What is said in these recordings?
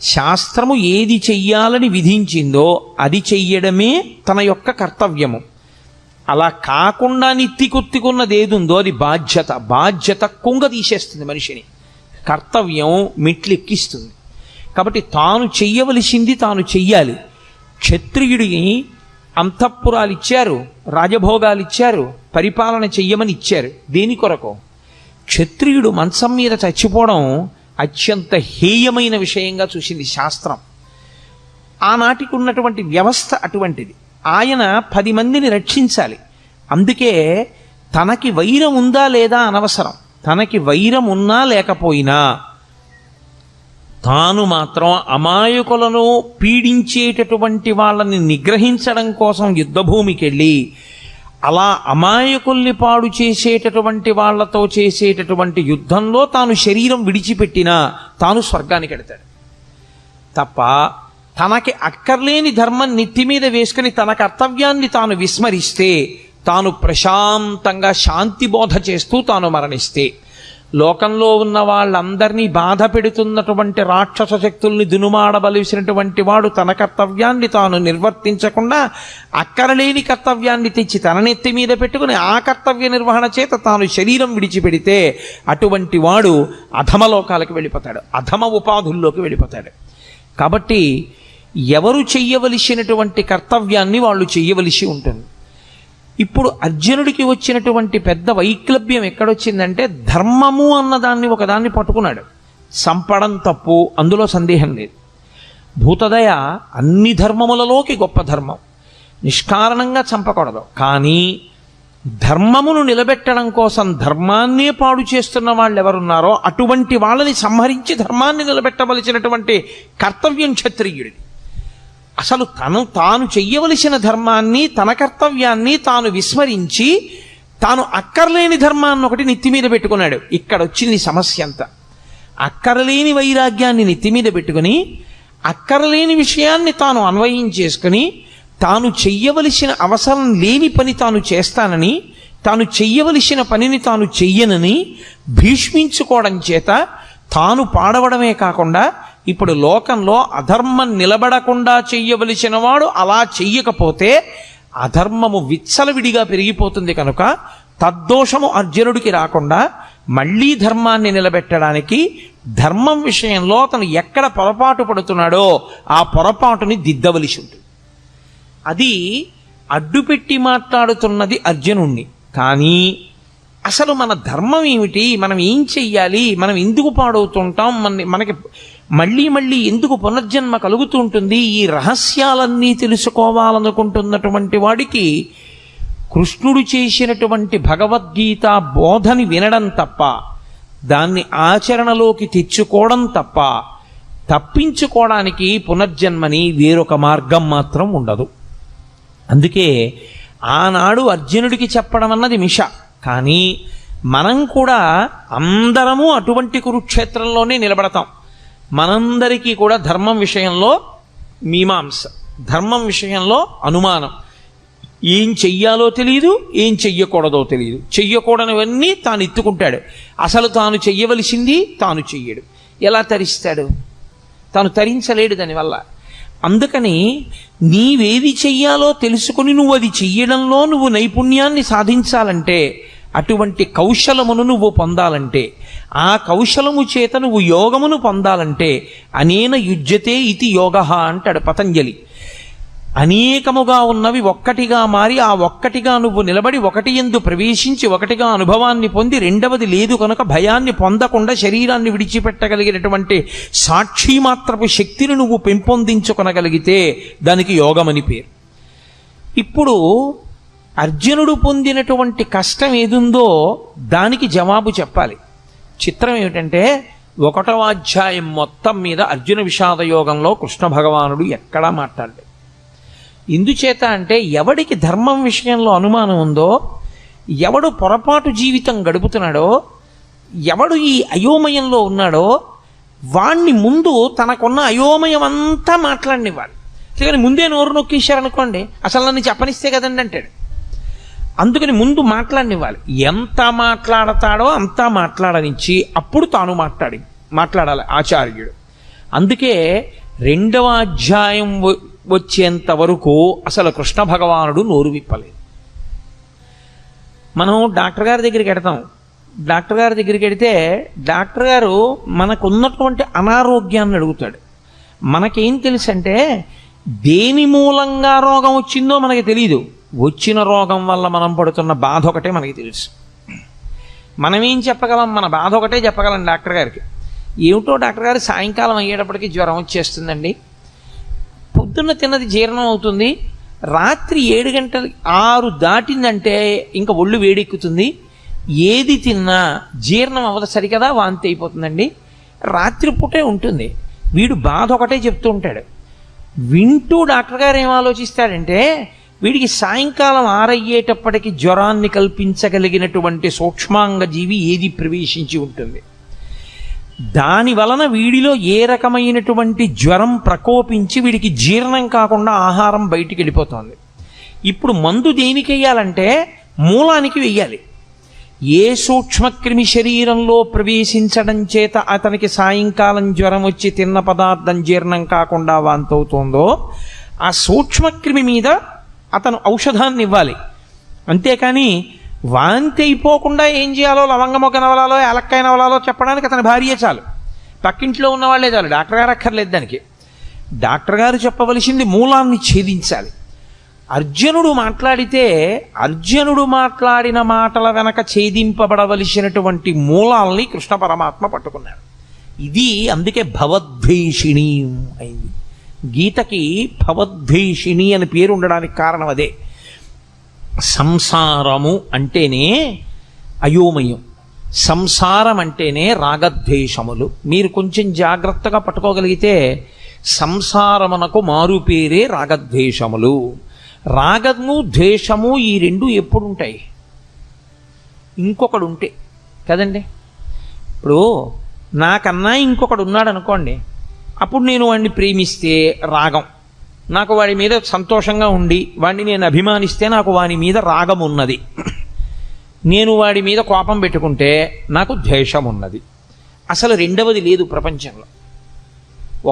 శాస్త్రము ఏది చెయ్యాలని విధించిందో అది చెయ్యడమే తన యొక్క కర్తవ్యము. అలా కాకుండా నెత్తికొత్తుకున్నది ఏదుందో అది బాధ్యత. బాధ్యత కుంగ తీసేస్తుంది మనిషిని, కర్తవ్యం మెట్లెక్కిస్తుంది. కాబట్టి తాను చెయ్యవలసింది తాను చెయ్యాలి. క్షత్రియుడిని అంతఃపురాలు ఇచ్చారు, రాజభోగాలు ఇచ్చారు, పరిపాలన చెయ్యమని ఇచ్చారు. దేని కొరకు? క్షత్రియుడు మంచం మీద చచ్చిపోవడం అత్యంత హేయమైన విషయంగా చూసింది శాస్త్రం. ఆనాటికి ఉన్నటువంటి వ్యవస్థ అటువంటిది. ఆయన 10 మందిని రక్షించాలి. అందుకే తనకి వైరం ఉందా లేదా అనవసరం. తనకి వైరం ఉన్నా లేకపోయినా తాను మాత్రం అమాయకులను పీడించేటటువంటి వాళ్ళని నిగ్రహించడం కోసం యుద్ధభూమికి వెళ్ళి అలా అమాయకుల్ని పాడు చేసేటటువంటి వాళ్లతో చేసేటటువంటి యుద్ధంలో తాను శరీరం విడిచిపెట్టినా తాను స్వర్గానికి వెడతాడు తప్ప తనకి అక్కర్లేని ధర్మం నెత్తి మీద వేసుకుని తన కర్తవ్యాన్ని తాను విస్మరిస్తే, తాను ప్రశాంతంగా శాంతి బోధ చేస్తూ తాను మరణిస్తే, లోకంలో ఉన్న వాళ్ళందరినీ బాధ పెడుతున్నటువంటి రాక్షస శక్తుల్ని దునుమాడవలసినటువంటి వాడు తన కర్తవ్యాన్ని తాను నిర్వర్తించకుండా అక్కరలేని కర్తవ్యాన్ని తెచ్చి తన నెత్తి మీద పెట్టుకుని ఆ కర్తవ్య నిర్వహణ చేత తాను శరీరం విడిచిపెడితే అటువంటి వాడు అధమలోకాలకు వెళ్ళిపోతాడు, అధమ ఉపాధుల్లోకి వెళ్ళిపోతాడు. కాబట్టి ఎవరు చెయ్యవలసినటువంటి కర్తవ్యాన్ని వాళ్ళు చెయ్యవలసి ఉంటుంది. ఇప్పుడు అర్జునుడికి వచ్చినటువంటి పెద్ద వైక్లభ్యం ఎక్కడొచ్చిందంటే, ధర్మము అన్నదాన్ని ఒకదాన్ని పట్టుకున్నాడు. సంపడం తప్పు, అందులో సందేహం లేదు. భూతదయ అన్ని ధర్మములలోకి గొప్ప ధర్మం, నిష్కారణంగా చంపకూడదు. కానీ ధర్మమును నిలబెట్టడం కోసం ధర్మాన్నే పాడు చేస్తున్న వాళ్ళు ఎవరున్నారో అటువంటి వాళ్ళని సంహరించి ధర్మాన్ని నిలబెట్టవలసినటువంటి కర్తవ్యం క్షత్రియుడిది. అసలు తాను చెయ్యవలసిన ధర్మాన్ని, తన కర్తవ్యాన్ని తాను విస్మరించి తాను అక్కర్లేని ధర్మాన్ని ఒకటి నెత్తి మీద పెట్టుకున్నాడు. ఇక్కడ వచ్చింది సమస్య అంతా. అక్కరలేని వైరాగ్యాన్ని నెత్తి మీద పెట్టుకుని అక్కరలేని విషయాన్ని తాను అన్వయం చేసుకుని తాను చెయ్యవలసిన అవసరం లేని పని తాను చేస్తానని, తాను చెయ్యవలసిన పనిని తాను చెయ్యనని భీష్మించుకోవడం చేత తాను పాడవడమే కాకుండా ఇప్పుడు లోకంలో అధర్మం నిలబడకుండా చెయ్యవలసిన వాడు అలా చెయ్యకపోతే అధర్మము విచ్చలవిడిగా పెరిగిపోతుంది. కనుక తద్దోషము అర్జునుడికి రాకుండా మళ్ళీ ధర్మాన్ని నిలబెట్టడానికి ధర్మం విషయంలో అతను ఎక్కడ పొరపాటు పడుతున్నాడో ఆ పొరపాటుని దిద్దవలసి ఉంటుంది. అది అడ్డుపెట్టి మాట్లాడుతున్నది అర్జునుణ్ణి. కానీ అసలు మన ధర్మం ఏమిటి, మనం ఏం చెయ్యాలి, మనం ఎందుకు పాడవుతుంటాం, మనకి మళ్ళీ మళ్ళీ ఎందుకు పునర్జన్మ కలుగుతూ ఉంటుంది, ఈ రహస్యాలన్నీ తెలుసుకోవాలనుకుంటున్నటువంటి వాడికి కృష్ణుడు చేసినటువంటి భగవద్గీత బోధని వినడం తప్ప, దాన్ని ఆచరణలోకి తెచ్చుకోవడం తప్ప తప్పించుకోవడానికి పునర్జన్మని వేరొక మార్గం మాత్రం ఉండదు. అందుకే ఆనాడు అర్జునుడికి చెప్పడం అన్నది మిష. కానీ మనం కూడా అందరము అటువంటి కురుక్షేత్రంలోనే నిలబడతాం. మనందరికీ కూడా ధర్మం విషయంలో మీమాంస, ధర్మం విషయంలో అనుమానం. ఏం చెయ్యాలో తెలియదు, ఏం చెయ్యకూడదో తెలియదు. చెయ్యకూడనివన్నీ తాను ఎత్తుకుంటాడు. అసలు తాను చెయ్యవలసింది తాను చెయ్యడు. ఎలా తరిస్తాడు? తాను తరించలేడు దానివల్ల. అందుకని నీవేది చెయ్యాలో తెలుసుకుని నువ్వు అది చెయ్యడంలో నువ్వు నైపుణ్యాన్ని సాధించాలంటే, అటువంటి కౌశలమును నువ్వు పొందాలంటే, ఆ కౌశలము చేత నువ్వు యోగమును పొందాలంటే అనేన యుజ్యతే ఇది యోగః అంటాడు పతంజలి. అనేకముగా ఉన్నవి ఒక్కటిగా మారి ఆ ఒక్కటిగా నువ్వు నిలబడి ఒకటి యందు ప్రవేశించి ఒకటిగా అనుభవాన్ని పొంది రెండవది లేదు కనుక భయాన్ని పొందకుండా శరీరాన్ని విడిచిపెట్టగలిగినటువంటి సాక్షిమాత్రపు శక్తిని నువ్వు పెంపొందించుకొనగలిగితే దానికి యోగమని పేరు. ఇప్పుడు అర్జునుడు పొందినటువంటి కష్టం ఏదుందో దానికి జవాబు చెప్పాలి. చిత్రం ఏమిటంటే 1వ అధ్యాయం మొత్తం మీద అర్జున విషాద యోగంలో కృష్ణ భగవానుడు ఎక్కడా మాట్లాడలేదు. ఎందుచేత అంటే ఎవడికి ధర్మం విషయంలో అనుమానం ఉందో, ఎవడు పొరపాటు జీవితం గడుపుతున్నాడో, ఎవడు ఈ అయోమయంలో ఉన్నాడో వాణ్ణి ముందు తనకున్న అయోమయం అంతా మాట్లాడనివ్వాలి. అందుకని ముందే నోరు నొక్కేశారనుకోండి, అసలు నన్ను చెప్పనిస్తే కదండి అంటాడు. అందుకని ముందు మాట్లాడనివ్వాలి. ఎంత మాట్లాడతాడో అంతా మాట్లాడనిచ్చి అప్పుడు తాను మాట్లాడాలి ఆచార్యుడు. అందుకే 2వ అధ్యాయం వచ్చేంత వరకు అసలు కృష్ణ భగవానుడు నోరు విప్పలేదు. మనం డాక్టర్ గారి దగ్గరికి వెడతాం. డాక్టర్ గారి దగ్గరికి వెడితే డాక్టర్ గారు మనకున్నటువంటి అనారోగ్యాన్ని అడుగుతాడు. మనకేం తెలుసు అంటే దేని మూలంగా రోగం వచ్చిందో మనకి తెలియదు. వచ్చిన రోగం వల్ల మనం పడుతున్న బాధ ఒకటే మనకి తెలుసు. మనమేం చెప్పగలం? మన బాధ ఒకటే చెప్పగలం డాక్టర్ గారికి. ఏమిటో డాక్టర్ గారు సాయంకాలం అయ్యేటప్పటికి జ్వరం వచ్చేస్తుందండి, పొద్దున్న తిన్నది జీర్ణం అవుతుంది, రాత్రి 7 గంటలు 6 దాటిందంటే ఇంకా ఒళ్ళు వేడెక్కుతుంది, ఏది తిన్నా జీర్ణం అవ్వదు, సరికదా వాంతి అయిపోతుందండి, రాత్రిపూటే ఉంటుంది. వీడు బాధ ఒకటే చెప్తూ ఉంటాడు. వింటూ డాక్టర్ గారు ఏం ఆలోచిస్తాడంటే వీడికి సాయంకాలం 6 అయ్యేటప్పటికి జ్వరాన్ని కల్పించగలిగినటువంటి సూక్ష్మాంగ జీవి ఏది ప్రవేశించి ఉంటుంది, దాని వలన వీడిలో ఏ రకమైనటువంటి జ్వరం ప్రకోపించి వీడికి జీర్ణం కాకుండా ఆహారం బయటికి వెళ్ళిపోతుంది. ఇప్పుడు మందు దేనికి వెయ్యాలంటే మూలానికి వెయ్యాలి. ఏ సూక్ష్మక్రిమి శరీరంలో ప్రవేశించడం చేత అతనికి సాయంకాలం జ్వరం వచ్చి తిన్న పదార్థం జీర్ణం కాకుండా వాంతవుతుందో ఆ సూక్ష్మక్రిమి మీద అతను ఔషధాన్ని ఇవ్వాలి. అంతేకాని వాంతి అయిపోకుండా ఏం చేయాలో లవంగమొగ్గ నవలాలో ఏలక్కాయ నవలాలో చెప్పడానికి అతని భార్య చాలు, పక్కింట్లో ఉన్నవాళ్లే చాలు, డాక్టర్ గారు అక్కర్లేదు దానికి. డాక్టర్ గారు చెప్పవలసింది మూలాన్ని ఛేదించాలి. అర్జునుడు మాట్లాడితే అర్జునుడు మాట్లాడిన మాటల వెనక ఛేదింపబడవలసినటువంటి మూలాల్ని కృష్ణ పరమాత్మ పట్టుకున్నాడు. ఇది అందుకే భవద్భీషిణి అయింది. గీతకి భవద్భీషిణి అని పేరు ఉండడానికి కారణం అదే. సంసారము అంటేనే అయోమయం, సంసారం అంటేనే రాగద్వేషములు. మీరు కొంచెం జాగ్రత్తగా పట్టుకోగలిగితే సంసారమునకు మారు పేరే రాగద్వేషములు. రాగము ద్వేషము ఈ రెండు ఎప్పుడు ఉంటాయి? ఇంకొకడు ఉంటే కదండి. ఇప్పుడు నాకన్నా ఇంకొకడు ఉన్నాడు అనుకోండి, అప్పుడు నేను వాడిని ప్రేమిస్తే రాగం, నాకు వాడి మీద సంతోషంగా ఉండి వాడిని నేను అభిమానిస్తే నాకు వాడి మీద రాగం ఉన్నది. నేను వాడి మీద కోపం పెట్టుకుంటే నాకు ద్వేషం ఉన్నది. అసలు రెండవది లేదు ప్రపంచంలో,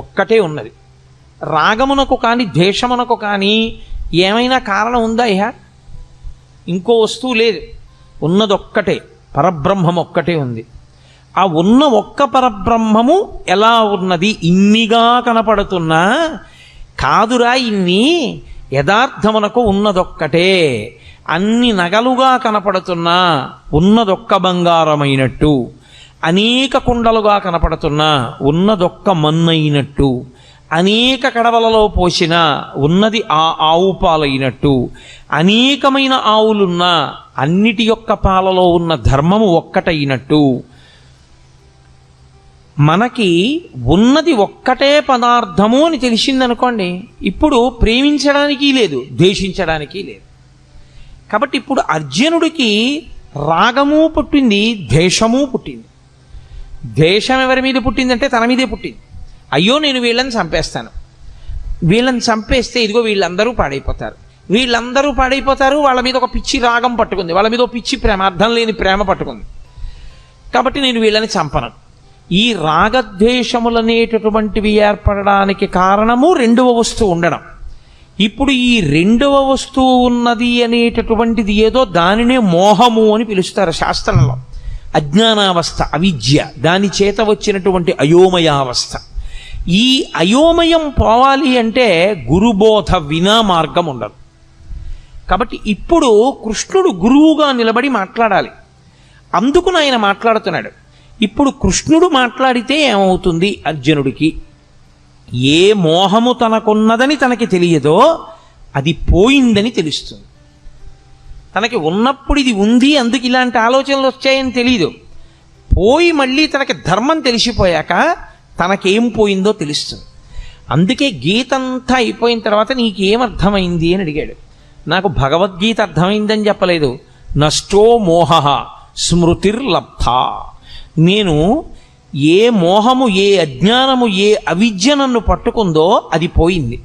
ఒక్కటే ఉన్నది. రాగమునకు కానీ ద్వేషమునకు కానీ ఏమైనా కారణం ఉందా? ఇంకో వస్తువు లేదు, ఉన్నదొక్కటే, పరబ్రహ్మం ఒక్కటే ఉంది. ఆ ఉన్న ఒక్క పరబ్రహ్మము ఎలా ఉన్నది? ఇన్నిగా కనపడుతున్నా కాదురా, ఇన్ని యథార్థమునకు ఉన్నదొక్కటే. అన్ని నగలుగా కనపడుతున్నా ఉన్నదొక్క బంగారమైనట్టు, అనేక కుండలుగా కనపడుతున్నా ఉన్నదొక్క మన్నైనట్టు, అనేక కడవలలో పోసిన ఉన్నది ఆ ఆవు పాలైనట్టు, అనేకమైన ఆవులున్నా అన్నిటి యొక్క పాలలో ఉన్న ధర్మము ఒక్కటైనట్టు, మనకి ఉన్నది ఒక్కటే పదార్థము అని తెలిసిందనుకోండి, ఇప్పుడు ప్రేమించడానికి లేదు, ద్వేషించడానికి లేదు. కాబట్టి ఇప్పుడు అర్జునుడికి రాగము పుట్టింది, ద్వేషము పుట్టింది. ద్వేషం ఎవరి మీద పుట్టిందంటే తన మీదే పుట్టింది. అయ్యో నేను వీళ్ళని చంపేస్తాను, వీళ్ళని చంపేస్తే ఇదిగో వీళ్ళందరూ పాడైపోతారు, వీళ్ళందరూ పాడైపోతారు, వాళ్ళ మీద ఒక పిచ్చి రాగం పట్టుకుంది, వాళ్ళ మీద ఒక పిచ్చి ప్రేమ, అర్థం లేని ప్రేమ పట్టుకుంది, కాబట్టి నేను వీళ్ళని చంపను. ఈ రాగద్వేషములనేటటువంటివి ఏర్పడడానికి కారణము రెండవ వస్తువు ఉండడం. ఇప్పుడు ఈ రెండవ వస్తువు ఉన్నది అనేటటువంటిది ఏదో, దానినే మోహము అని పిలుస్తారు శాస్త్రంలో. అజ్ఞానావస్థ, అవిద్య, దాని చేత వచ్చినటువంటి అయోమయావస్థ. ఈ అయోమయం పోవాలి అంటే గురుబోధ వినా మార్గం ఉండదు. కాబట్టి ఇప్పుడు కృష్ణుడు గురువుగా నిలబడి మాట్లాడాలి. అందుకు ఆయన మాట్లాడుతున్నాడు. ఇప్పుడు కృష్ణుడు మాట్లాడితే ఏమవుతుంది? అర్జునుడికి ఏ మోహము తనకున్నదని తనకి తెలియదో అది పోయిందని తెలుస్తుంది. తనకి ఉన్నప్పుడు ఇది ఉంది, అందుకు ఇలాంటి ఆలోచనలు వచ్చాయని తెలియదు. పోయి మళ్ళీ తనకి ధర్మం తెలిసిపోయాక తనకేం పోయిందో తెలుస్తుంది. అందుకే గీత అంతా అయిపోయిన తర్వాత నీకేమర్థమైంది అని అడిగాడు. నాకు భగవద్గీత అర్థమైందని చెప్పలేదు. నష్టో మోహ స్మృతిర్లబ్ధ. నేను ఏ మోహము, ఏ అజ్ఞానము, ఏ అవిద్య నన్ను పట్టుకుందో అది పోయింది.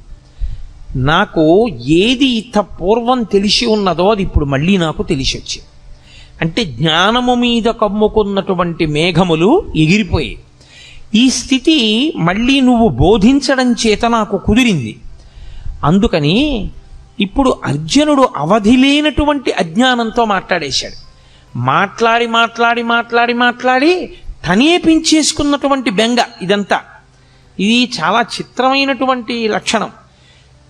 నాకు ఏది ఇంత పూర్వం తెలిసి ఉన్నదో అది ఇప్పుడు మళ్ళీ నాకు తెలిసి వచ్చింది. అంటే జ్ఞానము మీద కమ్ముకున్నటువంటి మేఘములు ఎగిరిపోయి ఈ స్థితి మళ్ళీ నువ్వు బోధించడం చేత నాకు కుదిరింది. అందుకని ఇప్పుడు అర్జునుడు అవధి లేనటువంటి అజ్ఞానంతో మాట్లాడేశాడు. మాట్లాడి మాట్లాడి మాట్లాడి మాట్లాడి తనే పెంచేసుకున్నటువంటి బెంగ ఇదంతా. ఇది చాలా చిత్రమైనటువంటి లక్షణం.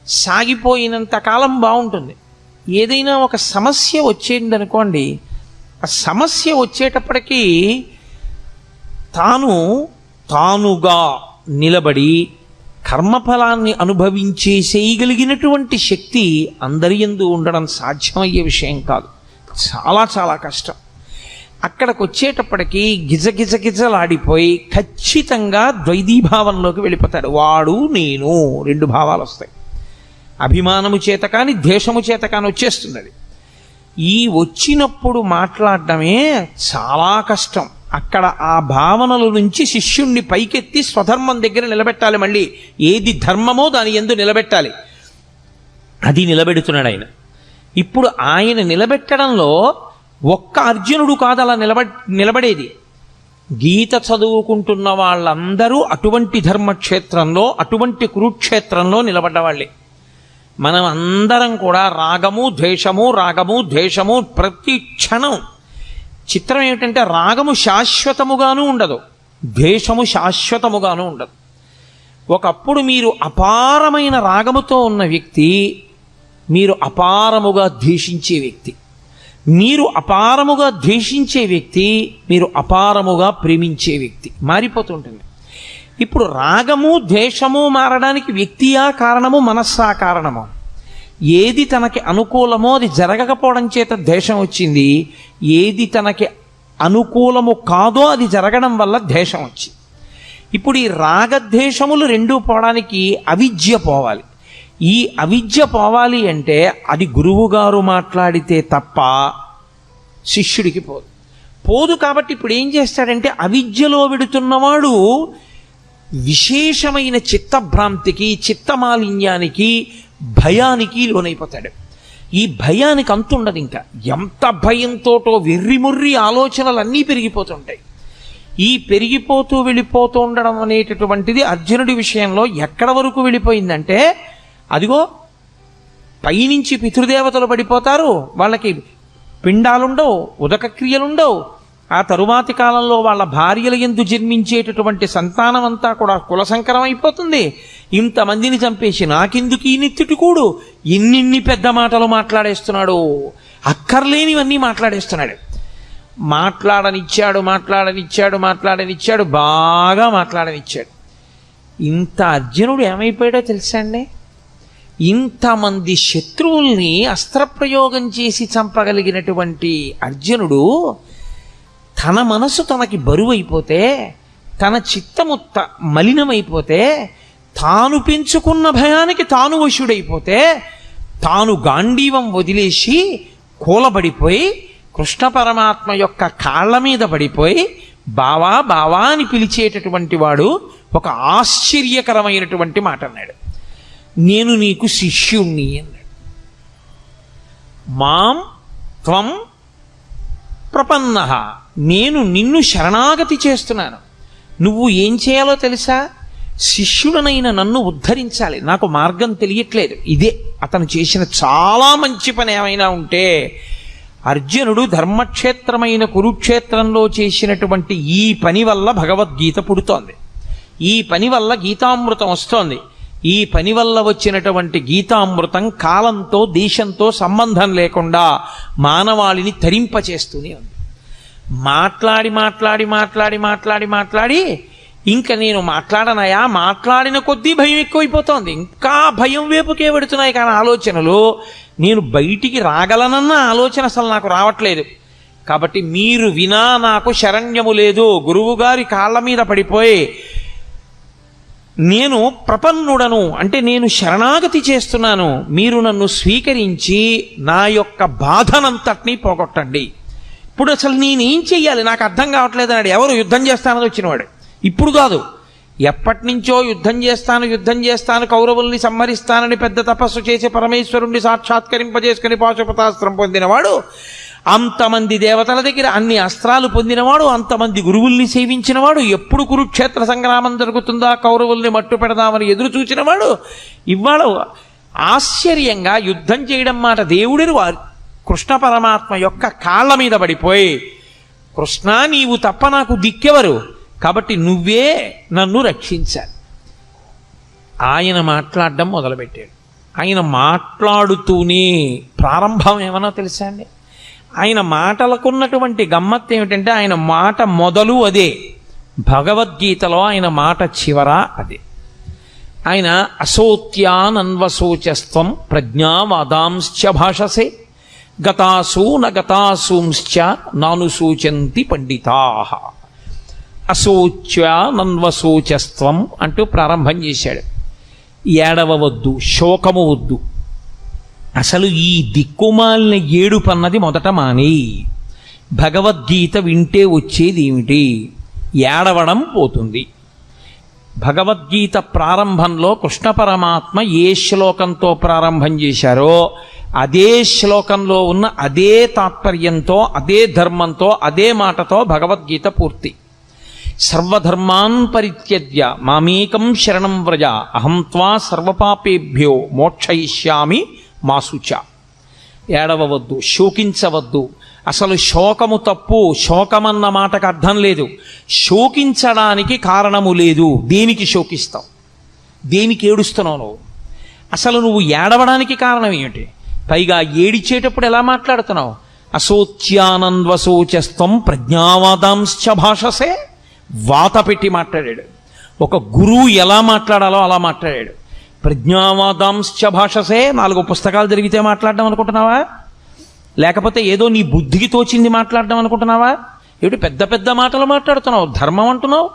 సాగిపోయినంత కాలం బాగుంటుంది. ఏదైనా ఒక సమస్య వచ్చేదనుకోండి, ఆ సమస్య వచ్చేటప్పటికీ తానుగా నిలబడి కర్మఫలాన్ని అనుభవించేసేయగలిగినటువంటి శక్తి అందరి యందు ఉండడం సాధ్యమయ్యే విషయం కాదు. చాలా చాలా కష్టం. అక్కడికి వచ్చేటప్పటికి గిజగిజగిజలాడిపోయి ఖచ్చితంగా ద్వైతీభావంలోకి వెళ్ళిపోతాడు. వాడు నేను రెండు భావాలు వస్తాయి. అభిమానము చేత కానీ ద్వేషము చేత కానీ వచ్చేస్తున్నది. ఈ వచ్చినప్పుడు మాట్లాడటమే చాలా కష్టం. అక్కడ ఆ భావనల నుంచి శిష్యుణ్ణి పైకెత్తి స్వధర్మం దగ్గర నిలబెట్టాలి. మళ్ళీ ఏది ధర్మమో దాని యందు నిలబెట్టాలి. అది నిలబెడుతున్నాడు ఆయన. ఇప్పుడు ఆయన నిలబెట్టడంలో ఒక్క అర్జునుడు కాదు అలా నిలబడేది. గీత చదువుకుంటున్న వాళ్ళందరూ అటువంటి ధర్మక్షేత్రంలో, అటువంటి కురుక్షేత్రంలో నిలబడ్డవాళ్ళే. మనం అందరం కూడా రాగము ద్వేషము ప్రతి క్షణం. చిత్రం ఏమిటంటే రాగము శాశ్వతముగానూ ఉండదు, ద్వేషము శాశ్వతముగానూ ఉండదు. ఒకప్పుడు మీరు అపారమైన రాగముతో ఉన్న వ్యక్తి మీరు అపారముగా ద్వేషించే వ్యక్తి, మీరు అపారముగా ద్వేషించే వ్యక్తి మీరు అపారముగా ప్రేమించే వ్యక్తి మారిపోతుంటుంది. ఇప్పుడు రాగము ద్వేషము మారడానికి వ్యక్తియా కారణము, మనస్సా కారణము? ఏది తనకి అనుకూలమో అది జరగకపోవడం చేత ద్వేషం వచ్చింది, ఏది తనకి అనుకూలము కాదో అది జరగడం వల్ల ద్వేషం వచ్చింది. ఇప్పుడు ఈ రాగద్వేషములు రెండూ పోవడానికి అవిద్య పోవాలి. ఈ అవిద్య పోవాలి అంటే అది గురువుగారు మాట్లాడితే తప్ప శిష్యుడికి పోదు. కాబట్టి ఇప్పుడు ఏం చేస్తాడంటే అవిద్యలో విడుతున్నవాడు విశేషమైన చిత్తభ్రాంతికి, చిత్తమాలిన్యానికి, భయానికి లోనైపోతాడు. ఈ భయానికి అంతుండదు. ఇంకా ఎంత భయంతోటో వెర్రిముర్రి ఆలోచనలన్నీ పెరిగిపోతుంటాయి. ఈ పెరిగిపోతూ వెళ్ళిపోతూ ఉండడం అనేటటువంటిది అర్జునుడి విషయంలో ఎక్కడ వరకు వెళ్ళిపోయిందంటే, అదిగో పైనుంచి పితృదేవతలు పడిపోతారు, వాళ్ళకి పిండాలుండవు, ఉదక క్రియలుండవు. ఆ తరువాతి కాలంలో వాళ్ళ భార్యల యందు జన్మించేటటువంటి సంతానం అంతా కూడా కులసంకరం అయిపోతుంది. ఇంతమందిని చంపేసి నాకెందుకు ఈ నెత్తిటికూడు, ఎన్నిన్ని పెద్ద మాటలు మాట్లాడేస్తున్నాడు, అక్కర్లేనివన్నీ మాట్లాడేస్తున్నాడు. మాట్లాడనిచ్చాడు, బాగా మాట్లాడనిచ్చాడు. ఇంత అర్జునుడు ఏమైపోయాడో తెలుసా అండి? ఇంతమంది శత్రువుల్ని అస్త్రప్రయోగం చేసి చంపగలిగినటువంటి అర్జునుడు తన మనసు తనకి బరువైపోతే, తన చిత్తము మలినమైపోతే, తాను పెంచుకున్న భయానికి తాను వశుడైపోతే, తాను గాంధీవం వదిలేసి కూలబడిపోయి కృష్ణ పరమాత్మ యొక్క కాళ్ళ మీద పడిపోయి బావా బావా అని పిలిచేటటువంటి వాడు ఒక ఆశ్చర్యకరమైనటువంటి మాట అన్నాడు. నేను నీకు శిష్యుణ్ణి అన్నాడు. మాం త్వం ప్రపన్నః, నేను నిన్ను శరణాగతి చేస్తున్నాను. నువ్వు ఏం చేయాలో తెలుసా? శిష్యుడనైన నన్ను ఉద్ధరించాలి. నాకు మార్గం తెలియట్లేదు. ఇదే అతను చేసిన చాలా మంచి పని. ఏమైనా ఉంటే అర్జునుడు ధర్మక్షేత్రమైన కురుక్షేత్రంలో చేసినటువంటి ఈ పని వల్ల భగవద్గీత పుడుతోంది. ఈ పని వల్ల గీతామృతం వస్తోంది. ఈ పని వల్ల వచ్చినటువంటి గీతామృతం కాలంతో, దేశంతో సంబంధం లేకుండా మానవాళిని తరింపచేస్తూనే ఉంది. మాట్లాడి ఇంకా నేను మాట్లాడనయా, మాట్లాడిన కొద్దీ భయం ఎక్కువైపోతోంది. ఇంకా భయం వైపుకే పెడుతున్నాయి కానీ ఆలోచనలు. నేను బయటికి రాగలనన్న ఆలోచన అసలు నాకు రావట్లేదు. కాబట్టి మీరు వినా నాకు శరణ్యము లేదు. గురువుగారి కాళ్ళ మీద పడిపోయి నేను ప్రపన్నుడను అంటే నేను శరణాగతి చేస్తున్నాను, మీరు నన్ను స్వీకరించి నా యొక్క బాధనంతటినీ పోగొట్టండి. ఇప్పుడు అసలు నేనేం చెయ్యాలి నాకు అర్థం కావట్లేదు అన్నాడు. ఎవరు? యుద్ధం చేస్తానని వచ్చినవాడు. ఇప్పుడు కాదు, ఎప్పటి నుంచో యుద్ధం చేస్తాను, కౌరవుల్ని సంహరిస్తానని పెద్ద తపస్సు చేసి పరమేశ్వరుణ్ణి సాక్షాత్కరింపజేసుకుని పాశుపతాస్త్రం పొందినవాడు అంతమంది దేవతల దగ్గర అన్ని అస్త్రాలు పొందినవాడు, అంతమంది గురువుల్ని సేవించినవాడు, ఎప్పుడు కురుక్షేత్ర సంగ్రామం జరుగుతుందా కౌరవుల్ని మట్టు పెడదామని ఎదురు చూచినవాడు, ఇవాళ ఆశ్చర్యంగా యుద్ధం చేయడం మాట దేవుడిని కృష్ణ పరమాత్మ యొక్క కాళ్ళ మీద పడిపోయి, కృష్ణ నీవు తప్ప నాకు దిక్కెవరు, కాబట్టి నువ్వే నన్ను రక్షించాలి. ఆయన మాట్లాడడం మొదలుపెట్టాడు. ఆయన మాట్లాడుతూనే ప్రారంభం ఏమన్నా తెలుసా అండి? ఆయన మాటలకున్నటువంటి గమ్మత్తు ఏమిటంటే ఆయన మాట మొదలు అదే, భగవద్గీతలో ఆయన మాట చివర అదే. ఆయన అసోత్యానన్వశోచస్త్వం ప్రజ్ఞావాదాంశ్చ భాషసే గతాసూ నగతాసూంశ్చ నానుసూచంతి పండితాః. అశోచ్యానన్వశోచస్త్వం అంటూ ప్రారంభం చేశాడు. ఏడవవద్దు, శోకము వద్దు, అసలు ఈ దిక్కుమాలిన ఏడుపన్నది మొదట మాని, భగవద్గీత వింటే వచ్చేది ఏమిటి? ఏడవడం పోతుంది. భగవద్గీత ప్రారంభంలో కృష్ణ పరమాత్మ ఏ శ్లోకంతో ప్రారంభం చేశారో అదే శ్లోకంలో ఉన్న అదే తాత్పర్యంతో, అదే ధర్మంతో, అదే మాటతో భగవద్గీత పూర్తి. సర్వధర్మాన్ పరిత్యజ్య మామేకం శరణం వ్రజ అహం త్వా సర్వపాపేభ్యో మోక్షయిష్యామి మా శుచ. ఏడవవద్దు, శోకించవద్దు. అసలు శోకము తప్పు. శోకమన్న మాటకు అర్థం లేదు. శోకించడానికి కారణము లేదు. దేనికి శోకిస్తావు? దేనికి ఏడుస్తున్నావు నువ్వు? అసలు నువ్వు ఏడవడానికి కారణం ఏమిటి? పైగా ఏడిచేటప్పుడు ఎలా మాట్లాడుతున్నావు? అశోచ్యానంద్వశోచస్త్వం ప్రజ్ఞావాదాంశ్చ భాషసే. వాత పెట్టి మాట్లాడాడు. ఒక గురువు ఎలా మాట్లాడాలో అలా మాట్లాడాడు. ప్రజ్ఞావాదాంశ్చ భాషసే. 4 పుస్తకాలు జరిగితే మాట్లాడడం అనుకుంటున్నావా? లేకపోతే ఏదో నీ బుద్ధికి తోచింది మాట్లాడడం అనుకుంటున్నావా? ఏమిటి పెద్ద పెద్ద మాటలు మాట్లాడుతున్నావు? ధర్మం అంటున్నావు,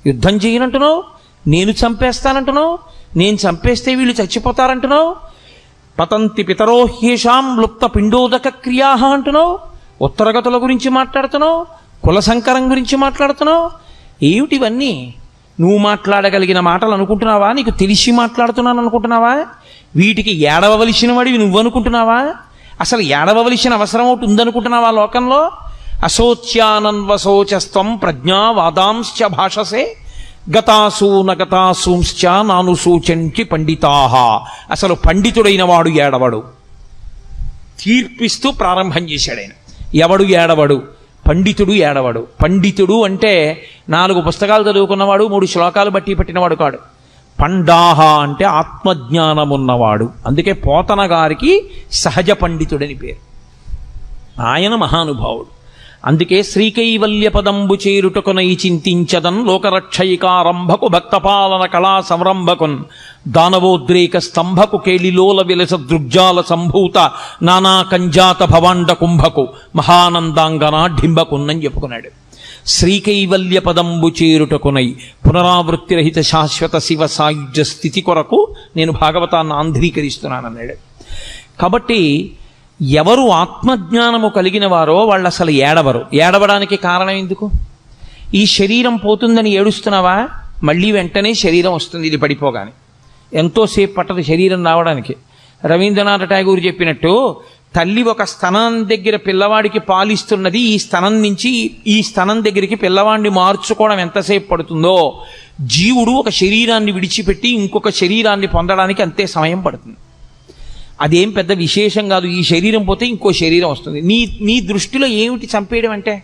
యుద్ధం చేయనంటున్నావు, నేను చంపేస్తానంటున్నావు, నేను చంపేస్తే వీళ్ళు చచ్చిపోతారంటున్నావు, పతంతి పితరో హ్యేషాం లుప్త పిండోదక క్రియా అంటున్నావు, ఉత్తరగతుల గురించి మాట్లాడుతున్నావు, కుల సంకరం గురించి మాట్లాడుతున్నావు. ఏమిటివన్నీ? నువ్వు మాట్లాడగలిగిన మాటలు అనుకుంటున్నావా? నీకు తెలిసి మాట్లాడుతున్నాను అనుకుంటున్నావా? వీటికి ఏడవవలసిన వాడివి నువ్వు అనుకుంటున్నావా? అసలు ఏడవవలసిన అవసరం ఒకటి ఉందనుకుంటున్నావా లోకంలో? అశోచ్యానన్వశోచస్త్వం ప్రజ్ఞావాదాంశ్చ భాషసే గతాసూ నగతాసూంశ్చ నానుసూచంచి పండితాః. అసలు పండితుడైన వాడు ఏడవడు. తీర్పిస్తూ ప్రారంభం చేశాడు ఆయన. ఎవడు ఏడవడు? పండితుడు ఏడవడు. పండితుడు అంటే 4 పుస్తకాలు చదువుకున్నవాడు, 3 శ్లోకాలు బట్టి పట్టినవాడు కాడు. పండాహ అంటే ఆత్మజ్ఞానమున్నవాడు. అందుకే పోతన గారికి సహజ పండితుడని పేరు. ఆయన మహానుభావుడు. అందుకే శ్రీకైవల్య పదంబు చేరుటకునై చింతించదన్ లోకరక్షయికారంభకు భక్తపాలన కళా సంరంభకున్ దానవోద్రేక స్తంభకు కేళిలోల విలస దృగ్జాల సంభూత నానా కంజాత భవాండ కుంభకు మహానందాంగనా ఢింబకున్నని చెప్పుకున్నాడు. శ్రీకైవల్య పదంబు చేరుటకునై పునరావృత్తిరహిత శాశ్వత శివ సాయుధ్య స్థితి కొరకు నేను భాగవతాన్ని ఆంధ్రీకరిస్తున్నానన్నాడు. కాబట్టి ఎవరు ఆత్మజ్ఞానము కలిగిన వారో వాళ్ళు అసలు ఏడవరు. ఏడవడానికి కారణం ఎందుకు? ఈ శరీరం పోతుందని ఏడుస్తున్నావా? మళ్ళీ వెంటనే శరీరం వస్తుంది. ఇది పడిపోగానే ఎంతోసేపు పట్టదు శరీరం రావడానికి. రవీంద్రనాథ్ ఠాగూర్ చెప్పినట్టు తల్లి ఒక స్తనం దగ్గర పిల్లవాడికి పాలిస్తున్నది, ఈ స్తనం నుంచి ఈ స్తనం దగ్గరికి పిల్లవాడిని మార్చుకోవడం ఎంతసేపు పడుతుందో, జీవుడు ఒక శరీరాన్ని విడిచిపెట్టి ఇంకొక శరీరాన్ని పొందడానికి అంతే సమయం పడుతుంది. అదేం పెద్ద విశేషం కాదు. ఈ శరీరం పోతే ఇంకో శరీరం వస్తుంది. నీ దృష్టిలో ఏమిటి చంపేయడం అంటే?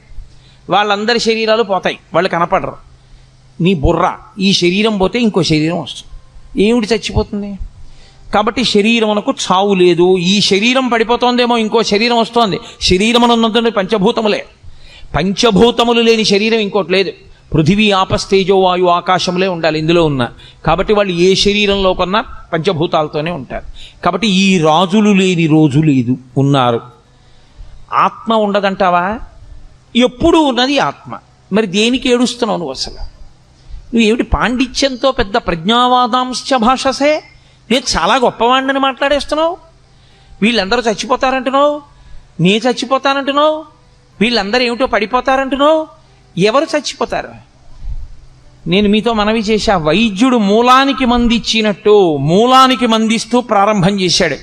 వాళ్ళందరి శరీరాలు పోతాయి, వాళ్ళు కనపడరు. నీ బుర్ర ఈ శరీరం పోతే ఇంకో శరీరం వస్తుంది. ఏమిటి చచ్చిపోతుంది? కాబట్టి శరీరమునకు చావు లేదు. ఈ శరీరం పడిపోతోందేమో, ఇంకో శరీరం వస్తోంది. శరీరమునందు పంచభూతములే. పంచభూతములు లేని శరీరం ఇంకోటి లేదు. పృథివీ ఆపస్తేజో వాయు ఆకాశములే ఉండాలి ఇందులో ఉన్న. కాబట్టి వాళ్ళు ఏ శరీరంలో కొన్నా పంచభూతాలతోనే ఉంటారు. కాబట్టి ఈ రాజులు లేని రోజు లేదు, ఉన్నారు. ఆత్మ ఉండదంటావా? ఎప్పుడు ఉన్నది ఆత్మ. మరి దేనికి ఏడుస్తున్నావు నువ్వు? అసలు నువ్వేమిటి పాండిత్యంతో పెద్ద ప్రజ్ఞావాదాంశ్చ భాషసే, నేను చాలా గొప్పవాడిని మాట్లాడేస్తున్నావు. వీళ్ళందరూ చచ్చిపోతారంటున్నావు, నే చచ్చిపోతానంటున్నావు, వీళ్ళందరూ ఏమిటో పడిపోతారంటున్నావు. ఎవరు చచ్చిపోతారు? నేను మీతో మనవి చేశా, వైద్యుడు మూలానికి మందిచ్చినట్టు మూలానికి మందిస్తూ ప్రారంభం చేశాడు.